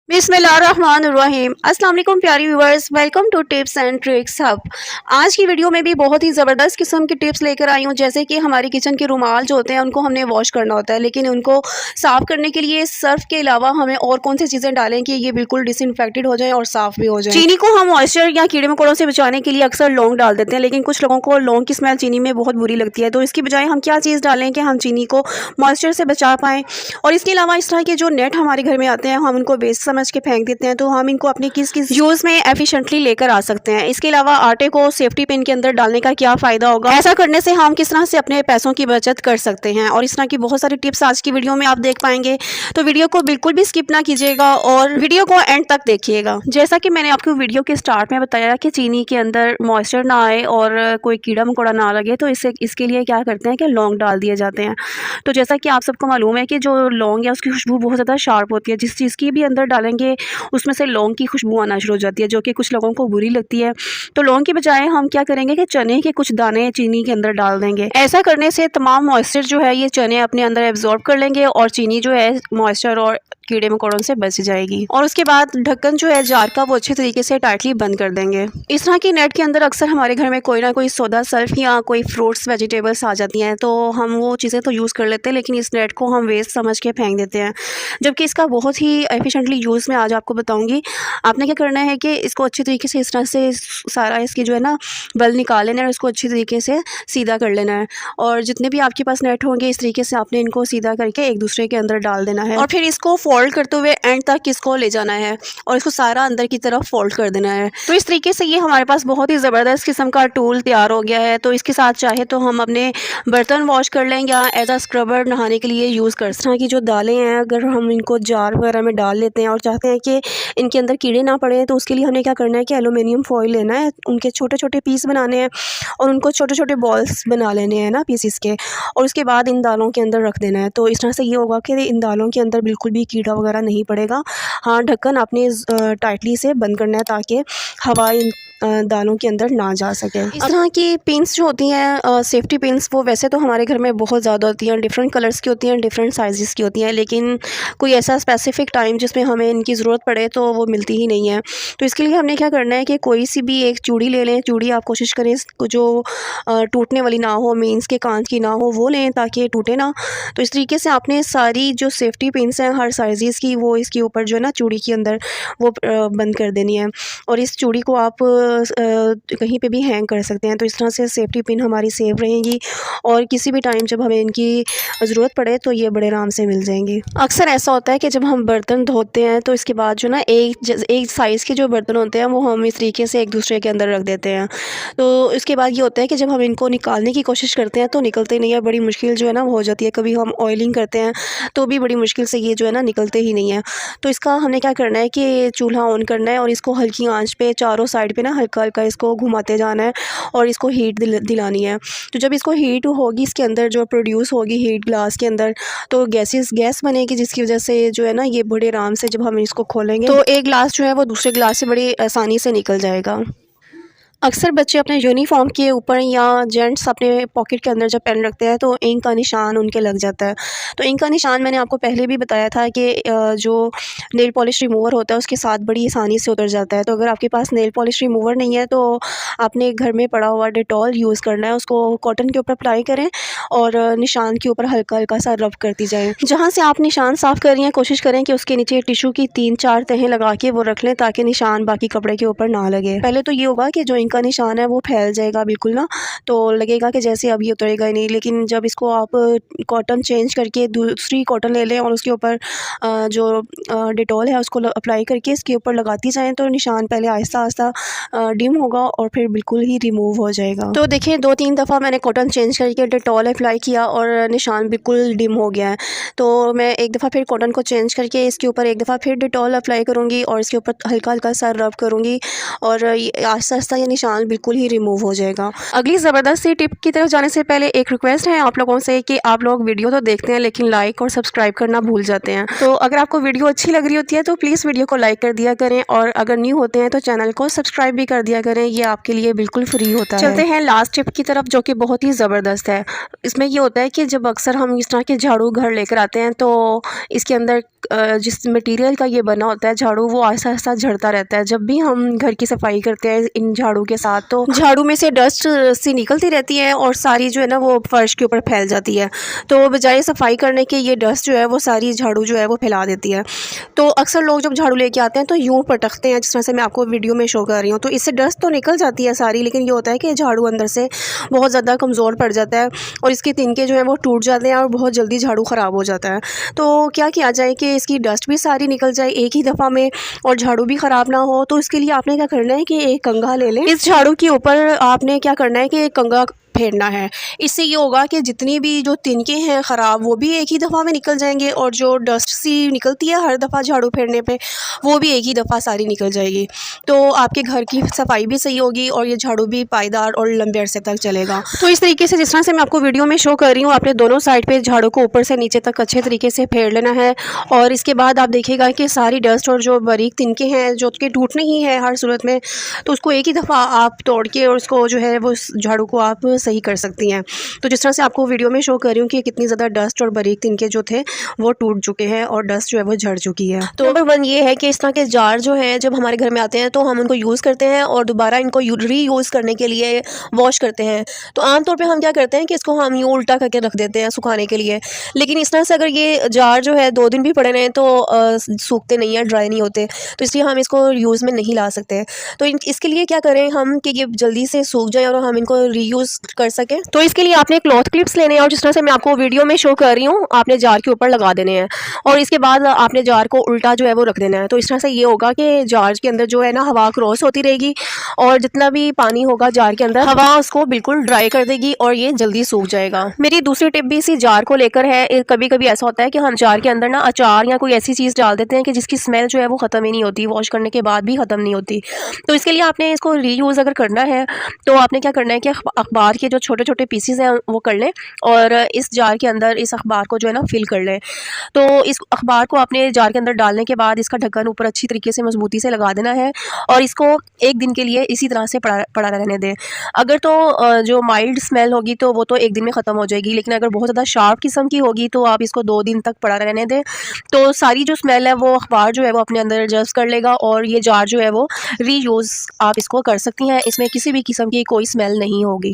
बिस्मिल्लाहिर्रहमानिर्रहीम। अस्सलाम वालेकुम प्यारी viewers, welcome to tips and tricks hub. आज की वीडियो में भी बहुत ही ज़बरदस्त किस्म की टिप्स लेकर आई हूँ। जैसे कि हमारे किचन के रुमाल जो होते हैं उनको हमने वॉश करना होता है, लेकिन उनको साफ़ करने के लिए सर्फ के अलावा हमें और कौन सी चीज़ें डालें कि ये बिल्कुल डिसइंफेक्टेड हो जाए और साफ़ भी हो जाए। चीनी को हम मॉइस्चर या कीड़े मकोड़ों से बचाने के लिए अक्सर लौंग डाल देते हैं, लेकिन कुछ लोगों को लौंग की स्मेल चीनी में बहुत बुरी लगती है। तो इसकी बजाय हम क्या चीज़ डालें कि हम चीनी को मॉइस्चर से बचा पाएँ। और इसके अलावा इस तरह के जो नेट हमारे घर में आते हैं हम उनको वेस्ट समझ के फेंक देते हैं, तो हम इनको अपने किस यूज़ में एफिशिएंटली लेकर आ सकते हैं। इसके अलावा आटे को सेफ्टी पिन के अंदर डालने का क्या फ़ायदा होगा, ऐसा करने से हम किस तरह से अपने पैसों की बचत कर सकते हैं, और इस तरह की बहुत सारी टिप्स आज की वीडियो में आप देख पाएंगे। तो वीडियो को बिल्कुल भी स्किप ना कीजिएगा और वीडियो को एंड तक देखिएगा। जैसा कि मैंने आपको वीडियो के स्टार्ट में बताया कि चीनी के अंदर मॉइस्चर ना आए और कोई कीड़ा मकोड़ा ना लगे, तो इसके लिए क्या करते हैं कि लौंग डाल दिए जाते हैं। तो जैसा कि आप सबको मालूम है कि जो लौंग है उसकी खुशबू बहुत ज़्यादा शार्प होती है। जिस चीज़ की भी अंदर डालेंगे उसमें से लौंग की खुशबू आना शुरू हो जाती है, जो कि कुछ लोगों को बुरी लगती है। तो लौंग की बजाय हम क्या करेंगे कि चने के कुछ दाने चीनी के अंदर डाल देंगे। ऐसा करने से तमाम मॉइस्चर जो है ये चने अपने अंदर एब्जॉर्ब कर लेंगे और चीनी जो है मॉइस्चर और कीड़े मकोड़ों से बच जाएगी। और उसके बाद ढक्कन जो है जार का वो अच्छे तरीके से टाइटली बंद कर देंगे। इस तरह की नेट के अंदर अक्सर हमारे घर में कोई ना कोई सोडा सल्फ या कोई फ्रूट्स वेजिटेबल्स आ जाती हैं, तो हम वो चीज़ें तो यूज़ कर लेते हैं, लेकिन इस नेट को हम वेस्ट समझ के फेंक देते हैं, जबकि इसका बहुत ही एफिशिएंटली यूज़ मैं आज आपको बताऊंगी। आपने क्या करना है कि इसको अच्छे तरीके से इस तरह से सारा इसकी जो है ना बल निकाल लेना है और इसको अच्छी तरीके से सीधा कर लेना है। और जितने भी आपके पास नेट होंगे इस तरीके से आपने इनको सीधा करके एक दूसरे के अंदर डाल देना है, और फिर इसको फोल्ड करते हुए एंड तक इसको ले जाना है और इसको सारा अंदर की तरफ फोल्ड कर देना है। तो इस तरीके से ये हमारे पास बहुत ही ज़बरदस्त किस्म का टूल तैयार हो गया है। तो इसके साथ चाहे तो हम अपने बर्तन वॉश कर लें या एज अ स्क्रबर नहाने के लिए यूज़ कर। इस तरह की जो दालें हैं अगर हम इनको जार वगैरह में डाल लेते हैं और चाहते हैं कि इनके अंदर कीड़े ना पड़े, तो उसके लिए हमें क्या करना है कि एलुमिनियम फॉइल लेना है, उनके छोटे छोटे पीस बनाने हैं और उनको छोटे छोटे बॉल्स बना लेने हैं ना पीसीस के, और उसके बाद इन दालों के अंदर रख देना है। तो इस तरह से ये होगा कि इन दालों के अंदर बिल्कुल भी कीड़ा वगैरह नहीं पड़ेगा। हाँ, ढक्कन आपने टाइटली से बंद करना है ताकि हवा इन दालों के अंदर ना जा सके। इस तरह की पिन्स जो होती हैं सेफ्टी पिन्स, वो वैसे तो हमारे घर में बहुत ज़्यादा होती हैं, डिफरेंट कलर्स की होती हैं, डिफरेंट साइज़ की होती हैं, लेकिन कोई ऐसा स्पेसिफिक टाइम जिसमें हमें इनकी ज़रूरत पड़े तो वो मिलती ही नहीं है। तो इसके लिए हमने क्या करना है कि कोई सी भी एक चूड़ी ले लें। चूड़ी आप कोशिश करें इसको जो टूटने वाली ना हो, मीन्स के कांच की ना हो, वो लें ताकि ये टूटे ना। तो इस तरीके से आपने सारी जो सेफ्टी पिन्स हैं हर साइज़ की वो इसके ऊपर जो है ना चूड़ी के अंदर वो बंद कर देनी है, और इस चूड़ी को आप कहीं पे भी हैंग कर सकते हैं। तो इस तरह से सेफ्टी पिन हमारी सेफ रहेंगी और किसी भी टाइम जब हमें इनकी ज़रूरत पड़े तो ये बड़े आराम से मिल जाएंगी। अक्सर ऐसा होता है कि जब हम बर्तन धोते हैं तो इसके बाद जो ना एक साइज़ के जो बर्तन होते हैं वो हम इस तरीके से एक दूसरे के अंदर रख देते हैं। तो इसके बाद ये होता है कि जब हम इनको निकालने की कोशिश करते हैं तो निकलते नहीं है, बड़ी मुश्किल जो है ना हो जाती है। कभी हम ऑयलिंग करते हैं तो भी बड़ी मुश्किल से ये जो है ना निकलते ही नहीं है। तो इसका हमने क्या करना है कि चूल्हा ऑन करना है और इसको हल्की आंच पे चारों साइड पे ना हल्का हल्का इसको घुमाते जाना है और इसको हीट दिलानी है। तो जब इसको हीट होगी, इसके अंदर जो प्रोड्यूस होगी हीट ग्लास के अंदर, तो गैस बनेगी, जिसकी वजह से जो है ना ये बड़े आराम से जब हम इसको खोलेंगे तो एक ग्लास जो है वो दूसरे ग्लास से बड़ी आसानी से निकल जाएगा। अक्सर बच्चे अपने यूनिफॉर्म के ऊपर या जेंट्स अपने पॉकेट के अंदर जब पेन रखते हैं तो इंक का निशान उनके लग जाता है। तो इंक का निशान मैंने आपको पहले भी बताया था कि जो नेल पॉलिश रिमूवर होता है उसके साथ बड़ी आसानी से उतर जाता है। तो अगर आपके पास नेल पॉलिश रिमूवर नहीं है तो आपने घर में पड़ा हुआ डेटॉल यूज़ करना है, उसको कॉटन के ऊपर अप्लाई करें और निशान के ऊपर हल्का हल्का सा रब करती जाएँ। जहाँ से आप निशान साफ़ कर रही हैं कोशिश करें कि उसके नीचे टिशू की 3-4 तहें लगा के वो रख लें ताकि निशान बाकी कपड़े के ऊपर ना लगे। पहले तो ये होगा कि जो इंक का निशान है वो फैल जाएगा बिल्कुल ना, तो लगेगा कि जैसे अब ये उतरेगा ही नहीं। लेकिन जब इसको आप कॉटन चेंज करके दूसरी कॉटन ले लें और उसके ऊपर जो डेटॉल है उसको अप्लाई करके इसके ऊपर लगाती जाएँ तो निशान पहले आहिस्ता आहिस्ता डिम होगा और फिर बिल्कुल ही रिमूव हो जाएगा। तो देखिए 2-3 दफ़ा मैंने कॉटन चेंज करके डेटॉल अप्लाई किया और निशान बिल्कुल डिम हो गया है। तो मैं एक दफ़ा फिर कॉटन को चेंज करके इसके ऊपर एक दफ़ा फिर डेटॉल अप्लाई करूँगी और इसके ऊपर हल्का हल्का सा रब करूँगी और आहिस्ता आहिस्ता ये निशान बिल्कुल ही रिमूव हो जाएगा। अगली ज़बरदस्त सी टिप की तरफ जाने से पहले एक रिक्वेस्ट है आप लोगों से कि आप लोग वीडियो तो देखते हैं लेकिन लाइक और सब्सक्राइब करना भूल जाते हैं। तो अगर आपको वीडियो अच्छी लग रही होती है तो प्लीज़ वीडियो को लाइक कर दिया करें, और अगर न्यू होते हैं तो चैनल को सब्सक्राइब भी कर दिया करें, ये आपके लिए बिल्कुल फ्री होता है। चलते हैं लास्ट टिप की तरफ जो कि बहुत ही ज़बरदस्त है। इसमें ये होता है कि जब अक्सर हम इस तरह के झाड़ू घर लेकर आते हैं तो इसके अंदर जिस मटेरियल का ये बना होता है झाड़ू, वो आहिस्ता आहिस्ता झड़ता रहता है। जब भी हम घर की सफाई करते हैं इन झाड़ू के साथ तो झाड़ू में से डस्ट सी निकलती रहती है और सारी जो है ना वो फर्श के ऊपर फैल जाती है। तो बजाय सफाई करने के ये डस्ट जो है वो सारी झाड़ू जो है वो फैला देती है। तो अक्सर लोग जब झाड़ू लेके आते हैं तो यूँ पटकते हैं जिस तरह से मैं आपको वीडियो में शो कर रही हूँ, तो इससे डस्ट तो निकल जाती है सारी, लेकिन ये होता है कि झाड़ू अंदर से बहुत ज़्यादा कमज़ोर पड़ जाता है और इसके तिनके जो है वो टूट जाते हैं और बहुत जल्दी झाड़ू ख़राब हो जाता है। तो क्या किया जाए कि इसकी डस्ट भी सारी निकल जाए एक ही दफ़ा में और झाड़ू भी ख़राब ना हो, तो इसके लिए आपने क्या करना है कि एक कंघा ले लें। इस झाड़ू के ऊपर आपने क्या करना है कि एक कंघा फेरना है। इससे ये होगा कि जितनी भी जो तिनके हैं ख़राब वो भी एक ही दफ़ा में निकल जाएंगे और जो डस्ट सी निकलती है हर दफ़ा झाड़ू फेरने पे वो भी एक ही दफ़ा सारी निकल जाएगी। तो आपके घर की सफाई भी सही होगी और ये झाड़ू भी पायदार और लंबे अरसे तक चलेगा। तो इस तरीके से जिस तरह से मैं आपको वीडियो में शो कर रही हूँ, आपने दोनों साइड पर झाड़ू को ऊपर से नीचे तक अच्छे तरीके से फेर लेना है और इसके बाद आप देखिएगा कि सारी डस्ट और जो बारीक तिनके हैं जो कि टूटने ही है हर सूरत में, तो उसको एक ही दफ़ा आप तोड़ के और उसको जो है वो झाड़ू को आप सही कर सकती हैं। तो जिस तरह से आपको वीडियो में शो कर रही हूँ कि कितनी ज़्यादा डस्ट और बारीक तिनके जो थे वो टूट चुके हैं और डस्ट जो है वो झड़ चुकी है। तो नंबर 1 ये है कि इस तरह के जार जो हैं जब हमारे घर में आते हैं तो हम उनको यूज़ करते हैं और दोबारा इनको रीयूज़ करने के लिए वॉश करते हैं। तो आमतौर पर हम क्या करते हैं कि इसको हम यूँ उल्टा करके रख देते हैं सुखाने के लिए, लेकिन इस तरह से अगर ये जार जो है 2 दिन भी पड़े रहें तो सूखते नहीं हैं, ड्राई नहीं होते, तो इसलिए हम इसको यूज़ में नहीं ला सकते। तो इसके लिए क्या करें हम कि ये जल्दी से सूख जाए और हम इनको रीयूज़ कर सकें। तो इसके लिए आपने क्लॉथ क्लिप्स लेने हैं और जिस तरह से मैं आपको वीडियो में शो कर रही हूँ आपने जार के ऊपर लगा देने हैं और इसके बाद आपने जार को उल्टा जो है वो रख देना है। तो इस तरह से ये होगा कि जार के अंदर जो है ना हवा क्रॉस होती रहेगी और जितना भी पानी होगा जार के अंदर हवा उसको बिल्कुल ड्राई कर देगी और ये जल्दी सूख जाएगा। मेरी दूसरी टिप भी इसी जार को लेकर है। कभी कभी ऐसा होता है कि हम जार के अंदर ना अचार या कोई ऐसी चीज़ डाल देते हैं कि जिसकी स्मेल जो है वो ख़त्म ही नहीं होती, वॉश करने के बाद भी ख़त्म नहीं होती। तो इसके लिए आपने इसको रीयूज़ अगर करना है तो आपने क्या करना है कि अखबार के जो छोटे छोटे पीसीज हैं वो कर लें और इस जार के अंदर इस अखबार को जो है ना फिल कर लें। तो इस अखबार को आपने जार के अंदर डालने के बाद इसका ढक्कन ऊपर अच्छी तरीके से मजबूती से लगा देना है और इसको 1 दिन के लिए इसी तरह से पड़ा रहने दें। अगर तो जो माइल्ड स्मेल होगी तो वो तो 1 दिन में ख़त्म हो जाएगी, लेकिन अगर बहुत ज़्यादा शार्प किस्म की होगी तो आप इसको 2 दिन तक पड़ा रहने दें। तो सारी जो स्मेल है वो अखबार जो है वो अपने अंदर एडजस्ट कर लेगा और ये जार जो है वो रीयूज़ आप इसको कर सकती हैं, इसमें किसी भी किस्म की कोई स्मेल नहीं होगी।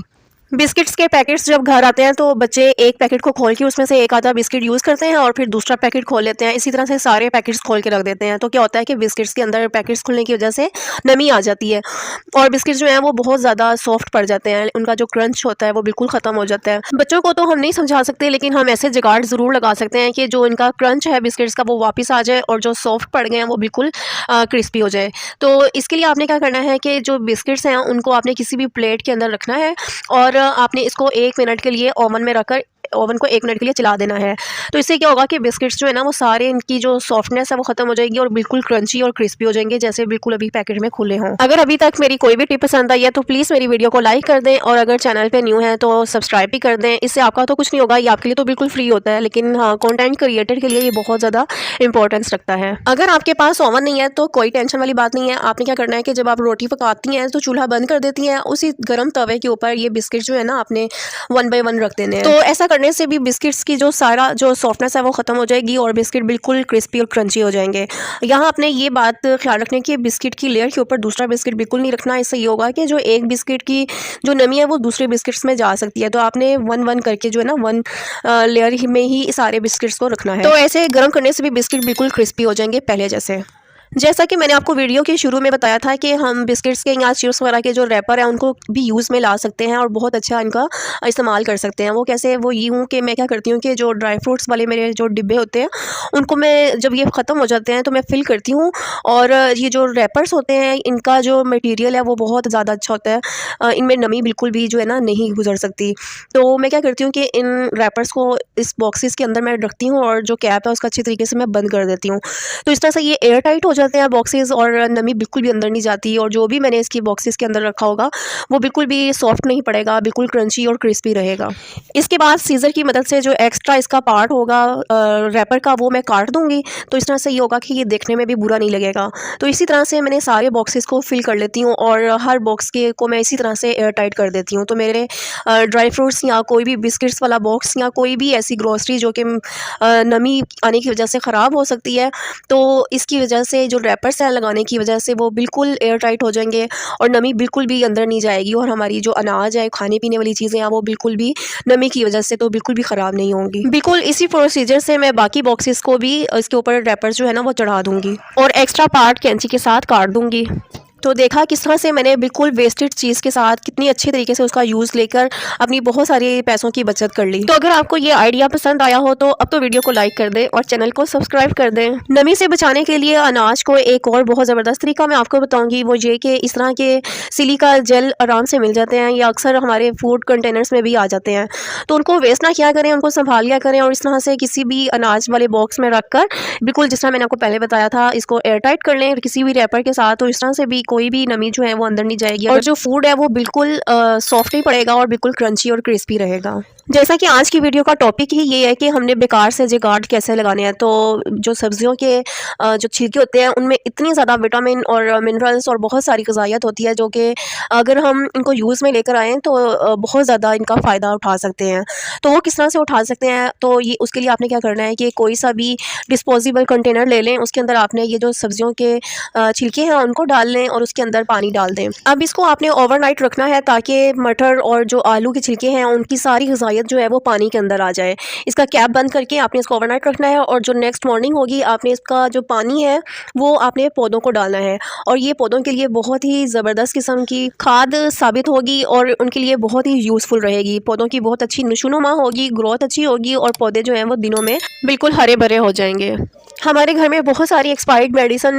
बिस्किट्स के पैकेट्स जब घर आते हैं तो बच्चे एक पैकेट को खोल के उसमें से एक आधा बिस्किट यूज़ करते हैं और फिर दूसरा पैकेट खोल लेते हैं। इसी तरह से सारे पैकेट्स खोल के रख देते हैं। तो क्या होता है कि बिस्किट्स के अंदर पैकेट्स खुलने की वजह से नमी आ जाती है और बिस्किट्स जो हैं वो बहुत ज़्यादा सॉफ्ट पड़ जाते हैं, उनका जो क्रंच होता है वो बिल्कुल ख़त्म हो जाता है। बच्चों को तो हम नहीं समझा सकते, लेकिन हम ऐसे जुगाड़ ज़रूर लगा सकते हैं कि जो इनका क्रंच है बिस्किट्स का वो वापस आ जाए और जो सॉफ्ट पड़ गए हैं वो बिल्कुल क्रिस्पी हो जाए। तो इसके लिए आपने क्या करना है कि जो बिस्किट्स हैं उनको आपने किसी भी प्लेट के अंदर रखना है और आपने इसको 1 मिनट के लिए ओवन में रखकर ओवन को 1 मिनट के लिए चला देना है। तो इससे क्या होगा कि बिस्किट्स जो है ना वो सारे इनकी जो सॉफ्टनेस है वो ख़त्म हो जाएगी और बिल्कुल क्रंची और क्रिस्पी हो जाएंगे जैसे बिल्कुल अभी पैकेट में खुले हों। अगर अभी तक मेरी कोई भी टिप पसंद आई है तो प्लीज़ मेरी वीडियो को लाइक कर दें और अगर चैनल पे न्यू है तो सब्सक्राइब भी कर दें। इससे आपका तो कुछ नहीं होगा, ये आपके लिए तो बिल्कुल फ्री होता है, लेकिन हाँ कॉन्टेंट क्रिएटर के लिए ये बहुत ज़्यादा इंपॉर्टेंस रखता है। अगर आपके पास ओवन नहीं है तो कोई टेंशन वाली बात नहीं है। आपने क्या करना है कि जब आप रोटी पकाती हैं तो चूल्हा बंद कर देती हैं, उसी गर्म तवे के ऊपर ये बिस्किट जो है ना आपने 1 बाय 1 रख देने हैं। तो ऐसा करने से भी बिस्किट्स की जो सारा जो सॉफ्टनेस है वो ख़त्म हो जाएगी और बिस्किट बिल्कुल क्रिस्पी और क्रंची हो जाएंगे। यहाँ आपने ये बात ख्याल रखने की बिस्किट की लेयर के ऊपर दूसरा बिस्किट बिल्कुल नहीं रखना। इससे ये होगा कि जो एक बिस्किट की जो नमी है वो दूसरे बिस्किट्स में जा सकती है। तो आपने 1-1 करके जो है ना 1 लेयर में ही सारे बिस्किट्स को रखना है। तो ऐसे गर्म करने से भी बिस्किट बिल्कुल क्रिस्पी हो जाएंगे पहले जैसे। जैसा कि मैंने आपको वीडियो के शुरू में बताया था कि हम बिस्किट्स के या चिप्स वगैरह के जो रैपर हैं उनको भी यूज़ में ला सकते हैं और बहुत अच्छा इनका इस्तेमाल कर सकते हैं। वो कैसे, वो ये हूँ कि मैं क्या करती हूँ कि जो ड्राई फ्रूट्स वाले मेरे जो डिब्बे होते हैं उनको मैं जब ये ख़त्म हो जाते हैं तो मैं फिल करती हूँ और ये जो रैपर्स होते हैं इनका जो मटीरियल है वो बहुत ज़्यादा अच्छा होता है, इनमें नमी बिल्कुल भी जो है ना नहीं गुजर सकती। तो मैं क्या करती हूँ कि इन रैपर्स को इस बॉक्सेस के अंदर मैं रखती हूँ और जो कैप है उसका अच्छी तरीके से मैं बंद कर देती हूँ। तो इस तरह से ये एयर टाइट हो जाते हैं बॉक्सेस और नमी बिल्कुल भी अंदर नहीं जाती, और जो भी मैंने इसकी बॉक्सेस के अंदर रखा होगा वो बिल्कुल भी सॉफ्ट नहीं पड़ेगा, बिल्कुल क्रंची और क्रिस्पी रहेगा। इसके बाद सीज़र की मदद से जो एक्स्ट्रा इसका पार्ट होगा रैपर का वो मैं काट दूँगी, तो इस तरह से ये होगा कि ये देखने में भी बुरा नहीं लगेगा। तो इसी तरह से मैंने सारे बॉक्सेस को फिल कर लेती हूँ और हर बॉक्स के को मैं इसी तरह से एयर टाइट कर देती हूँ। तो मेरे ड्राई फ्रूट्स या कोई भी बिस्किट्स वाला बॉक्स या कोई भी ऐसी ग्रोसरी जो कि नमी आने की वजह से ख़राब हो सकती है, तो इसकी वजह से जो रैपर्स हैं लगाने की वजह से वो बिल्कुल एयर टाइट हो जाएंगे और नमी बिल्कुल भी अंदर नहीं जाएगी, और हमारी जो अनाज है, खाने पीने वाली चीज़ें हैं, वो बिल्कुल भी नमी की वजह से तो बिल्कुल भी ख़राब नहीं होंगी। बिल्कुल इसी प्रोसीजर से मैं बाकी बॉक्सेस को भी इसके ऊपर रैपर्स जो है ना वो चढ़ा दूँगी और एक्स्ट्रा पार्ट कैंची के साथ काट दूँगी। तो देखा किस तरह से मैंने बिल्कुल वेस्टेड चीज़ के साथ कितनी अच्छी तरीके से उसका यूज़ लेकर अपनी बहुत सारी पैसों की बचत कर ली। तो अगर आपको ये आइडिया पसंद आया हो तो अब तो वीडियो को लाइक कर दें और चैनल को सब्सक्राइब कर दें। नमी से बचाने के लिए अनाज को एक और बहुत ज़बरदस्त तरीका मैं आपको बताऊँगी, वो ये कि इस तरह के सिलिका जेल आराम से मिल जाते हैं या अक्सर हमारे फूड कंटेनर्स में भी आ जाते हैं, तो उनको वेस्ट ना किया करें, उनको संभाल लिया करें और इस तरह से किसी भी अनाज वाले बॉक्स में रख कर बिल्कुल जिस तरह मैंने आपको पहले बताया था इसको एयर टाइट कर लें किसी भी रैपर के साथ, तो इस तरह से भी कोई भी नमी जो है वो अंदर नहीं जाएगी और जो फूड है वो बिल्कुल सॉफ्ट ही पड़ेगा और बिल्कुल क्रंची और क्रिस्पी रहेगा। जैसा कि आज की वीडियो का टॉपिक ही ये है कि हमने बेकार से जुगाड़ कैसे लगाने हैं। तो जो सब्जियों के जो छिलके होते हैं उनमें इतनी ज़्यादा विटामिन और मिनरल्स और बहुत सारी ग़िज़ाइयत होती है जो कि अगर हम इनको यूज़ में लेकर आएँ तो बहुत ज़्यादा इनका फ़ायदा उठा सकते हैं। तो वो किस तरह से उठा सकते हैं, तो ये उसके लिए आपने क्या करना है कि कोई सा भी डिस्पोजेबल कंटेनर ले लें, उसके अंदर आपने ये जो सब्जियों के छिलके हैं उनको डाल लें और उसके अंदर पानी डाल दें। अब इसको आपने ओवरनाइट रखना है ताकि मटर और जो आलू के छिलके हैं उनकी सारी ग़िज़ाइयत जो है वो पानी के अंदर आ जाए। इसका कैप बंद करके आपने इसको ओवरनाइट रखना है और जो नेक्स्ट मॉर्निंग होगी आपने इसका जो पानी है वो आपने पौधों को डालना है, और ये पौधों के लिए बहुत ही ज़बरदस्त किस्म की खाद साबित होगी और उनके लिए बहुत ही यूज़फुल रहेगी। पौधों की बहुत अच्छी नशोनुमा होगी, ग्रोथ अच्छी होगी और पौधे जो हैं वो दिनों में बिल्कुल हरे भरे हो जाएंगे। हमारे घर में बहुत सारी एक्सपायर्ड मेडिसिन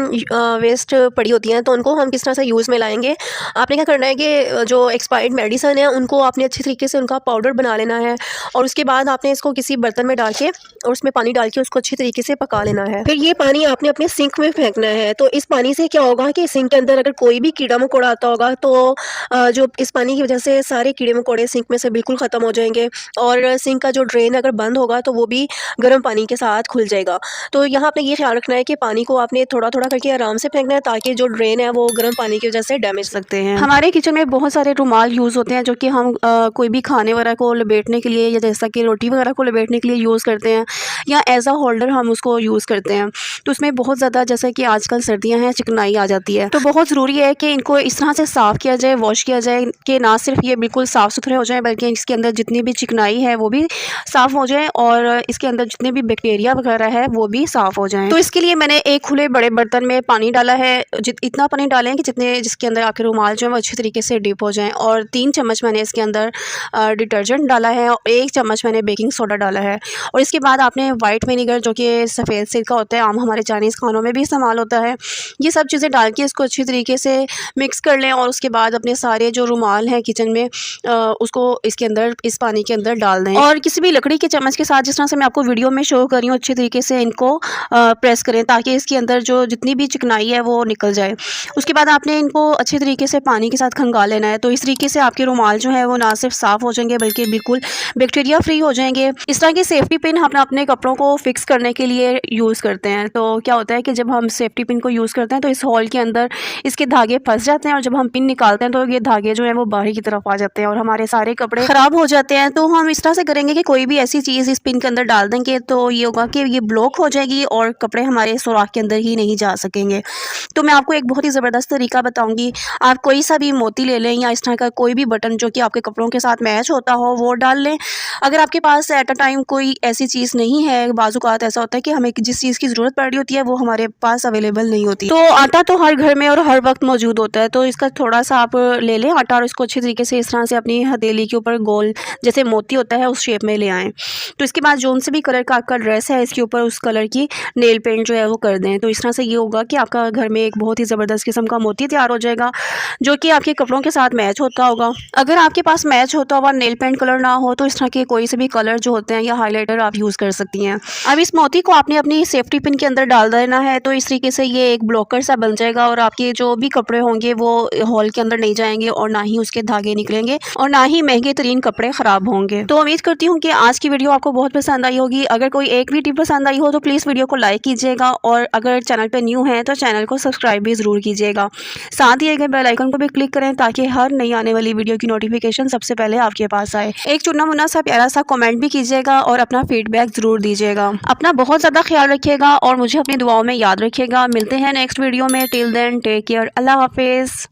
वेस्ट पड़ी होती हैं, तो उनको हम किस तरह से यूज़ में लाएंगे। आपने क्या करना है कि जो एक्सपायर्ड मेडिसिन है उनको आपने अच्छी तरीके से उनका पाउडर बना लेना है और उसके बाद आपने इसको किसी बर्तन में डाल के और उसमें पानी डाल के उसको अच्छी तरीके से पका लेना है। फिर ये पानी आपने अपने सिंक में फेंकना है। तो इस पानी से क्या होगा कि सिंक के अंदर अगर कोई भी कीड़ा मकोड़ा आता होगा तो जो इस पानी की वजह से सारे कीड़े मकोड़े सिंक में से बिल्कुल ख़त्म हो जाएंगे और सिंक का जो ड्रेन अगर बंद होगा तो वो भी गर्म पानी के साथ खुल जाएगा। तो यहाँ आपने ये ख्याल रखना है कि पानी को आपने थोड़ा थोड़ा करके आराम से फेंकना है ताकि जो ड्रेन है वो गर्म पानी की वजह से डैमेज सकते हैं। हमारे किचन में बहुत सारे रुमाल यूज़ होते हैं जो कि हम कोई भी खाने वगैरह को लपेटने के लिए या जैसा कि रोटी वगैरह को लपेटने के लिए यूज़ करते हैं या एज अ होल्डर हम उसको यूज़ करते हैं। तो उसमें बहुत ज़्यादा जैसे कि आजकल सर्दियाँ हैं चिकनाई आ जाती है, तो बहुत ज़रूरी है कि इनको इस तरह से साफ़ किया जाए, वॉश किया जाए कि ना सिर्फ ये बिल्कुल साफ़ सुथरे हो जाए बल्कि इसके अंदर जितनी भी चिकनाई है वो भी साफ़ हो जाए और इसके अंदर जितने भी बैक्टीरिया वगैरह है वो भी साफ़ हो जाए। तो इसके लिए मैंने एक खुले बड़े बर्तन में पानी डाला है, इतना पानी डालें कि जिसके अंदर आपके रुमाल जो है वो अच्छी तरीके से डिप हो जाएँ, और 3 चम्मच मैंने इसके अंदर डिटर्जेंट डाला है और 1 चम्मच मैंने बेकिंग सोडा डाला है। और इसके बाद आपने वाइट विनेगर जो कि सफ़ेद सिरका होता है, आम हमारे चाइनीज़ खानों में भी इस्तेमाल होता है, ये सब चीज़ें डाल के इसको अच्छी तरीके से मिक्स कर लें और उसके बाद अपने सारे जो रुमाल हैं किचन में उसको इसके अंदर इस पानी के अंदर डाल दें और किसी भी लकड़ी के चम्मच के साथ जिस तरह से मैं आपको वीडियो में शो कर रही हूँ अच्छी तरीके से इनको प्रेस करें ताकि इसके अंदर जो जितनी भी चिकनाई है वो निकल जाए। उसके बाद आपने इनको अच्छे तरीके से पानी के साथ खंगाल लेना है। तो इस तरीके से आपके रुमाल जो है वो ना सिर्फ साफ़ हो जाएंगे बल्कि बिल्कुल बैक्टीरिया फ्री हो जाएंगे। इस तरह की सेफ्टी पिन हम अपने कपड़ों को फिक्स करने के लिए यूज़ करते हैं। तो क्या होता है कि जब हम सेफ्टी पिन को यूज़ करते हैं तो इस होल के अंदर इसके धागे फंस जाते हैं और जब हम पिन निकालते हैं तो ये धागे जो है वो बाहर की तरफ आ जाते हैं और हमारे सारे कपड़े ख़राब हो जाते हैं। तो हम इस तरह से करेंगे कि कोई भी ऐसी चीज़ इस पिन के अंदर डाल देंगे तो ये होगा कि ये ब्लॉक हो जाएगी और कपड़े हमारे सुराख के अंदर ही नहीं जा सकेंगे। तो मैं आपको एक बहुत ही ज़बरदस्त तरीका बताऊँगी। आप कोई सा भी मोती ले लें या इस तरह का कोई भी बटन जो कि आपके कपड़ों के साथ मैच होता हो वो डाल लें। अगर आपके पास एट अ टाइम कोई ऐसी चीज़ नहीं है, बाज़-औक़ात ऐसा होता है कि हमें जिस चीज़ की ज़रूरत पड़ रही होती है वो हमारे पास अवेलेबल नहीं होती। तो आटा तो हर घर में और हर वक्त मौजूद होता है, तो इसका थोड़ा-सा आप ले लें आटा और इसको अच्छी तरीके से इस तरह से अपनी हथेली के ऊपर गोल जैसे मोती होता है उस शेप में ले आएँ। तो इसके बाद जो से भी कलर का आपका ड्रेस है इसके ऊपर उस कलर की नेल पेंट जो है वो कर दें। तो इस तरह से ये होगा कि आपका घर में एक बहुत ही ज़बरदस्त किस्म का मोती तैयार हो जाएगा, जो कि आपके कपड़ों के साथ मैच होता होगा। अगर आपके पास मैच होता हुआ नेल पेंट कलर ना हो तो इस तरह के कोई से भी कलर जो होते हैं या हाइलाइटर आप यूज़ कर सकती हैं। अब इस मोती को आपने अपनी सेफ्टी पिन के अंदर डाल देना है, तो इस तरीके से ये एक ब्लॉकर सा बन जाएगा और आपके जो भी कपड़े होंगे वो हॉल के अंदर नहीं जाएंगे और ना ही उसके धागे निकलेंगे और ना ही महंगे तरीन कपड़े ख़राब होंगे। तो उम्मीद करती हूँ कि आज की वीडियो आपको बहुत पसंद आई होगी। अगर कोई एक भी टिप पसंद आई हो तो प्लीज़ वीडियो को लाइक कीजिएगा और अगर चैनल पर न्यू है तो चैनल को सब्सक्राइब भी ज़रूर कीजिएगा। साथ ही बेल आइकन को भी क्लिक करें ताकि हर नई आने वाली वीडियो की नोटिफिकेशन सबसे पहले आपके पास आए। एक चुना मुन्ना सा प्यारा सा कमेंट भी कीजिएगा और अपना फीडबैक ज़रूर दीजिएगा। अपना बहुत ज़्यादा ख्याल रखिएगा और मुझे अपनी दुआओं में याद रखिएगा। मिलते हैं नेक्स्ट वीडियो में। Till then take care. अल्लाह हाफिज़।